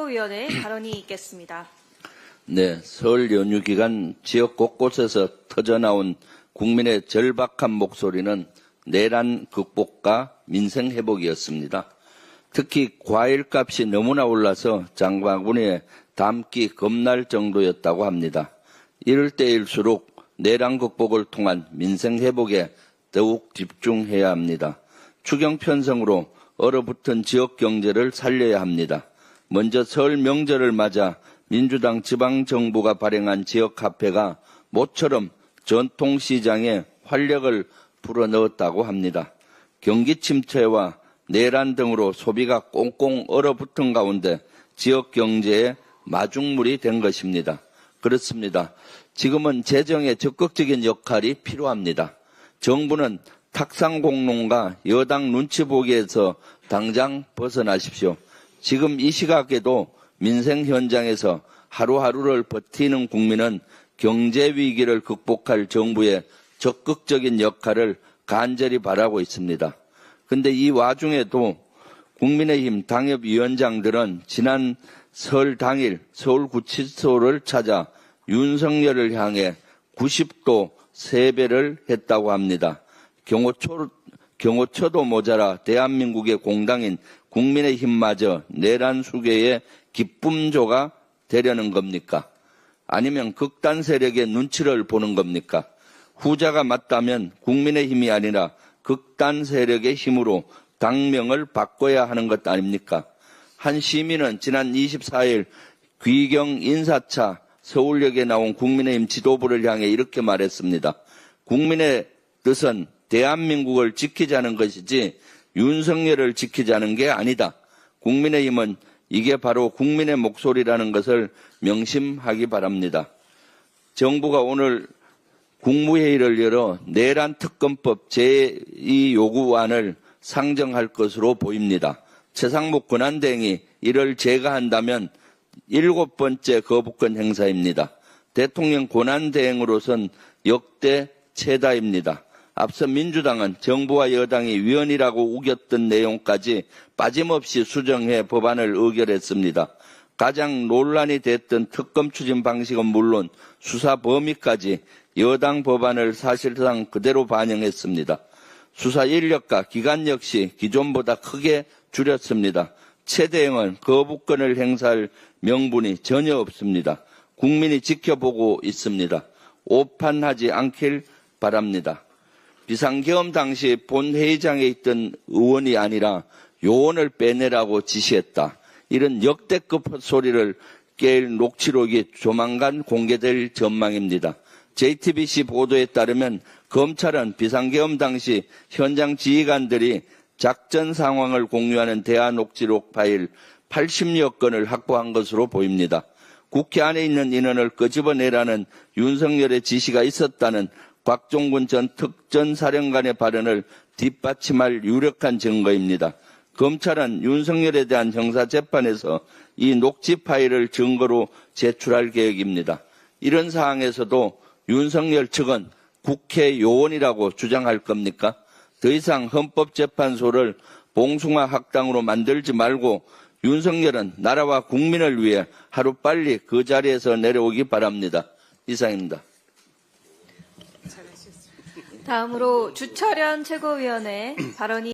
최고위원의 발언이 있겠습니다. 네, 설 연휴 기간 지역 곳곳에서 터져나온 국민의 절박한 목소리는 내란 극복과 민생 회복이었습니다. 특히 과일값이 너무나 올라서 장바구니에 담기 겁날 정도였다고 합니다. 이럴 때일수록 내란 극복을 통한 민생 회복에 더욱 집중해야 합니다. 추경 편성으로 얼어붙은 지역 경제를 살려야 합니다. 먼저 설 명절을 맞아 민주당 지방정부가 발행한 지역화폐가 모처럼 전통시장에 활력을 불어넣었다고 합니다. 경기 침체와 내란 등으로 소비가 꽁꽁 얼어붙은 가운데 지역 경제에 마중물이 된 것입니다. 그렇습니다. 지금은 재정의 적극적인 역할이 필요합니다. 정부는 탁상공론과 여당 눈치 보기에서 당장 벗어나십시오. 지금 이 시각에도 민생 현장에서 하루하루를 버티는 국민은 경제 위기를 극복할 정부의 적극적인 역할을 간절히 바라고 있습니다. 그런데 이 와중에도 국민의힘 당협위원장들은 지난 설 당일 서울구치소를 찾아 윤석열을 향해 90도 세배를 했다고 합니다. 경호처도 모자라 대한민국의 공당인 국민의힘마저 내란 수괴의 기쁨조가 되려는 겁니까? 아니면 극단 세력의 눈치를 보는 겁니까? 후자가 맞다면 국민의힘이 아니라 극단 세력의 힘으로 당명을 바꿔야 하는 것 아닙니까? 한 시민은 지난 24일 귀경 인사차 서울역에 나온 국민의힘 지도부를 향해 이렇게 말했습니다. 국민의 뜻은 대한민국을 지키자는 것이지 윤석열을 지키자는 게 아니다. 국민의힘은 이게 바로 국민의 목소리라는 것을 명심하기 바랍니다. 정부가 오늘 국무회의를 열어 내란 특검법 제2 요구안을 상정할 것으로 보입니다. 최상목 권한대행이 이를 제거한다면 7번째 거부권 행사입니다. 대통령 권한대행으로선 역대 최다입니다. 앞서 민주당은 정부와 여당이 위헌이라고 우겼던 내용까지 빠짐없이 수정해 법안을 의결했습니다. 가장 논란이 됐던 특검 추진 방식은 물론 수사 범위까지 여당 법안을 사실상 그대로 반영했습니다. 수사 인력과 기간 역시 기존보다 크게 줄였습니다. 최 대행은 거부권을 행사할 명분이 전혀 없습니다. 국민이 지켜보고 있습니다. 오판하지 않길 바랍니다. 비상계엄 당시 본회의장에 있던 의원이 아니라 요원을 빼내라고 지시했다. 이런 역대급 헛소리를 깰 녹취록이 조만간 공개될 전망입니다. JTBC 보도에 따르면 검찰은 비상계엄 당시 현장 지휘관들이 작전 상황을 공유하는 대화 녹취록 파일 80여 건을 확보한 것으로 보입니다. 국회 안에 있는 인원을 끄집어내라는 윤석열의 지시가 있었다는 곽종근 전 특전사령관의 발언을 뒷받침할 유력한 증거입니다. 검찰은 윤석열에 대한 형사재판에서 이 녹취 파일을 증거로 제출할 계획입니다. 이런 상황에서도 윤석열 측은 국회 요원이라고 주장할 겁니까? 더 이상 헌법재판소를 봉숭아 학당으로 만들지 말고 윤석열은 나라와 국민을 위해 하루빨리 그 자리에서 내려오기 바랍니다. 이상입니다. 다음으로 주철현 최고위원의 발언이